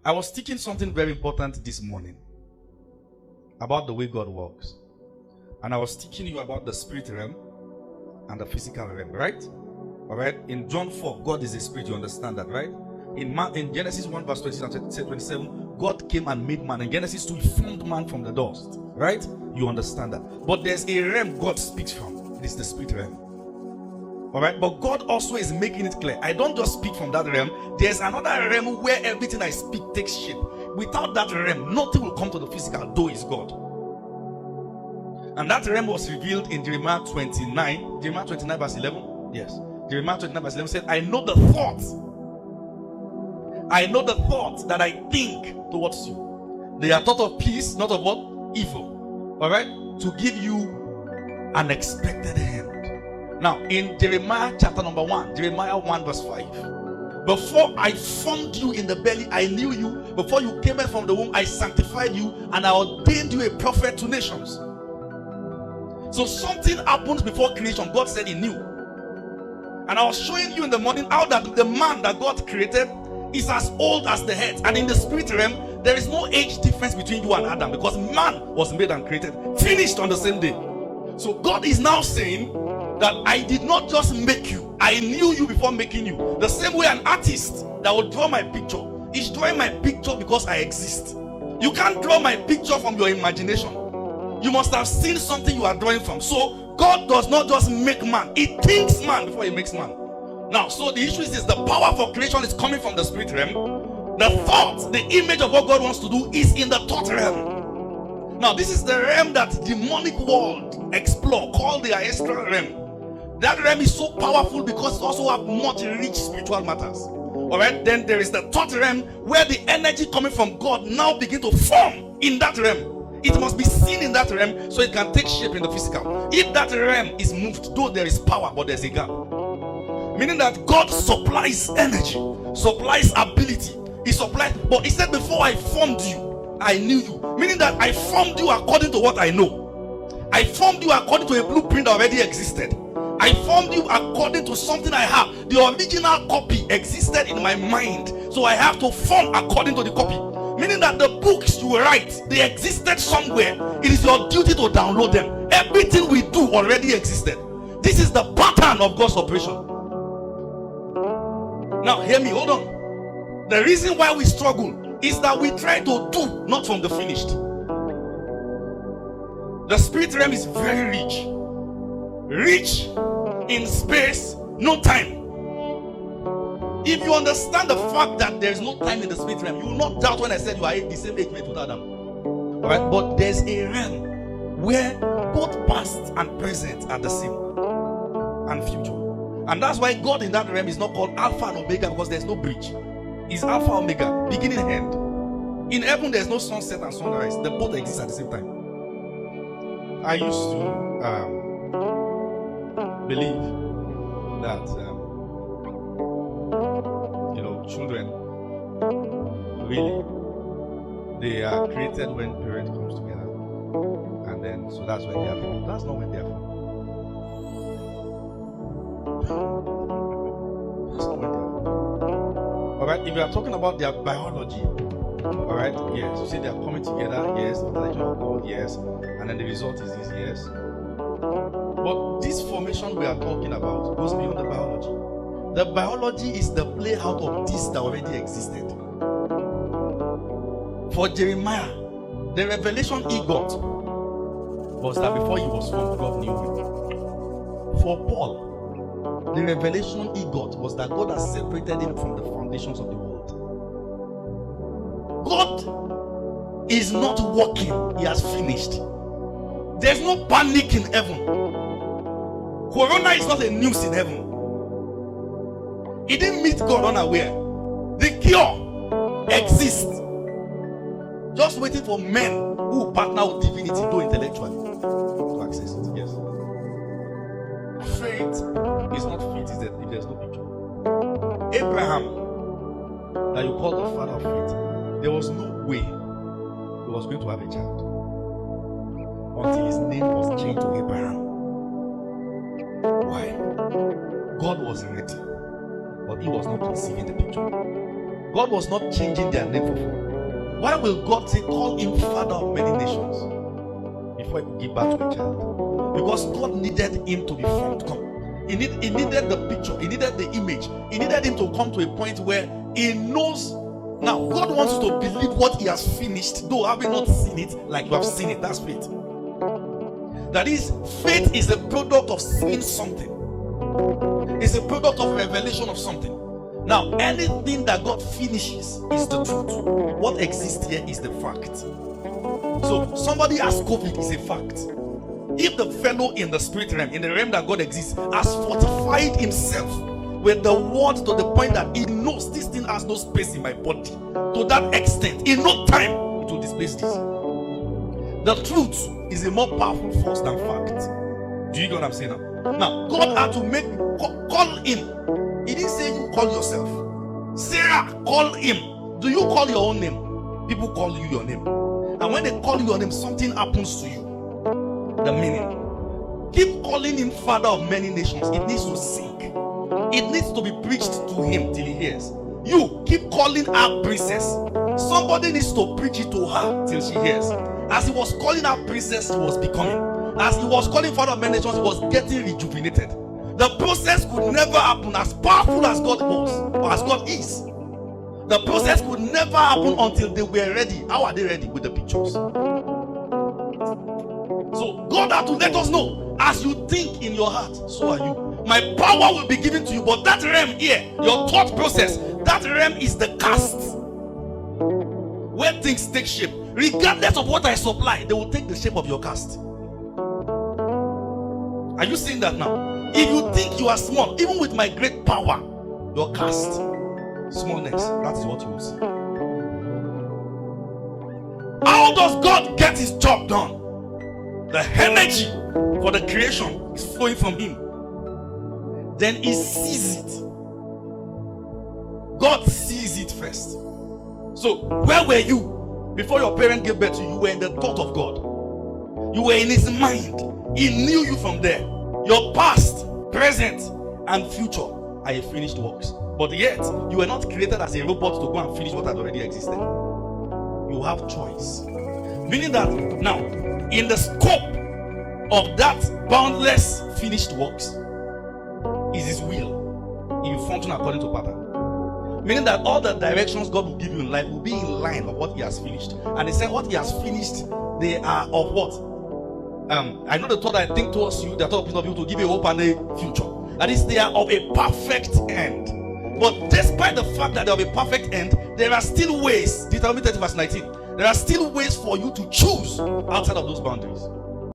I was teaching something very important this morning about the way God works. And I was teaching you about the spirit realm and the physical realm, right? All right. In John 4, God is a spirit. You understand that, right? In Genesis 1 verse 27, God came and made man. In Genesis 2, he formed man from the dust, right? You understand that. But there's a realm God speaks from. It is the spirit realm. All right. But God also is making it clear. I don't just speak from that realm. There's another realm where everything I speak takes shape. Without that realm, nothing will come to the physical, though is God. And that realm was revealed in Jeremiah 29 verse 11. Yes. Jeremiah 29 verse 11 said, I know the thoughts that I think towards you. They are thought of peace, not of what? Evil. All right? To give you an expected end. Now, in Jeremiah chapter number 1, Jeremiah 1 verse 5. Before I formed you in the belly, I knew you. Before you came out from the womb, I sanctified you, and I ordained you a prophet to nations. So something happens before creation. God said he knew. And I was showing you in the morning how that the man that God created is as old as the head. And in the spirit realm, there is no age difference between you and Adam, because man was made and created, finished on the same day. So God is now saying that I did not just make you, I knew you before making you. The same way an artist that will draw my picture is drawing my picture because I exist. You can't draw my picture from your imagination. You must have seen something you are drawing from. So God does not just make man, he thinks man before he makes man. Now, so the issue is the power for creation is coming from the spirit realm. The thought, the image of what God wants to do is in the thought realm. Now, this is the realm that demonic world explore, called the astral realm. That realm is so powerful because it also have much rich spiritual matters. All right, then there is the thought realm where the energy coming from God now begin to form in that realm. It must be seen in that realm so it can take shape in the physical. If that realm is moved, though there is power, but there's a gap. Meaning that God supplies energy, supplies ability. He supplies, but he said, before I formed you, I knew you. Meaning that I formed you according to what I know. I formed you according to a blueprint that already existed. I formed you according to something I have. The original copy existed in my mind, so I have to form according to the copy. Meaning that the books you write, they existed somewhere. It is your duty to download them. Everything we do already existed. This is the pattern of God's operation. Now hear me, hold on. The reason why we struggle is that we try to do not from the finished. The spirit realm is very rich. Rich in space, no time. If you understand the fact that there is no time in the spirit realm, you will not doubt when I said you are the same age with Adam. Alright, but there's a realm where both past and present are the same, and future. And that's why God in that realm is not called Alpha and Omega, because there's no bridge. It's Alpha Omega, beginning and end. In heaven there's no sunset and sunrise. They both exist at the same time. I used to believe that children really, they are created when parents comes together, and then so that's when they are formed. That's not when they are formed. That's not when they are formed. All right, if you are talking about their biology, all right, yes, you see they are coming together, yes, intellectual of God, yes, and then the result is this, yes. But this formation we are talking about goes beyond the biology. The biology is the play out of this that already existed. For Jeremiah, the revelation he got was that before he was formed, God knew him. For Paul, the revelation he got was that God has separated him from the foundations of the world. God is not working, he has finished. There's no panic in heaven. Corona is not a news in heaven. He didn't meet God unaware. The cure exists, just waiting for men who partner with divinity, though intellectually, to access it. Yes. Faith is not faith if there's no picture. Abraham, that you call the father of faith, there was no way he was going to have a child until his name was changed to Abraham. Why? God was ready, but he was not receiving the picture. God was not changing their name for food. Why will God say, call him father of many nations before he could give birth to a child? Because God needed him to be formed. He needed the picture, he needed the image, he needed him to come to a point where he knows. Now, God wants you to believe what he has finished, though having not seen it like you have seen it. That's faith. That is, faith is a product of seeing something. It's a product of revelation of something. Now, anything that God finishes is the truth. What exists here is the fact. So, somebody has COVID is a fact. If the fellow in the spirit realm, in the realm that God exists, has fortified himself with the word to the point that he knows this thing has no space in my body, to that extent, in no time, it will displace this. The truth is a more powerful force than fact. Do you get what I'm saying now? Now, God had to call him. He didn't say you call yourself. Sarah, call him. Do you call your own name? People call you your name. And when they call you your name, something happens to you. The meaning. Keep calling him father of many nations. It needs to sink. It needs to be preached to him till he hears. You keep calling her princess. Somebody needs to preach it to her till she hears. As he was calling her princess, he was becoming. As he was calling father of many nations, he was getting rejuvenated. The process could never happen as powerful as God was, or as God is. The process could never happen until they were ready. How are they ready? With the pictures. So God had to let us know, as you think in your heart, so are you. My power will be given to you, but that realm here, your thought process, that realm is the cast. Where things take shape, regardless of what I supply, they will take the shape of your cast. Are you seeing that now? If you think you are small, even with my great power, your cast, smallness, that is what you will see. How does God get his job done? The energy for the creation is flowing from him. Then he sees it. God sees it first. So, where were you before your parent gave birth to you? You were in the thought of God. You were in his mind. He knew you from there. Your past, present, and future are a finished works. But yet, you were not created as a robot to go and finish what had already existed. You have choice. Meaning that now, in the scope of that boundless finished works is his will. He will function according to pattern. Meaning that all the directions God will give you in life will be in line of what he has finished. And he said what he has finished, they are of what? I know the thought I think towards you, the thought of you to give you hope and a future. That is, they are of a perfect end. But despite the fact that they are of a perfect end, there are still ways. Deuteronomy 30 verse 19. There are still ways for you to choose outside of those boundaries.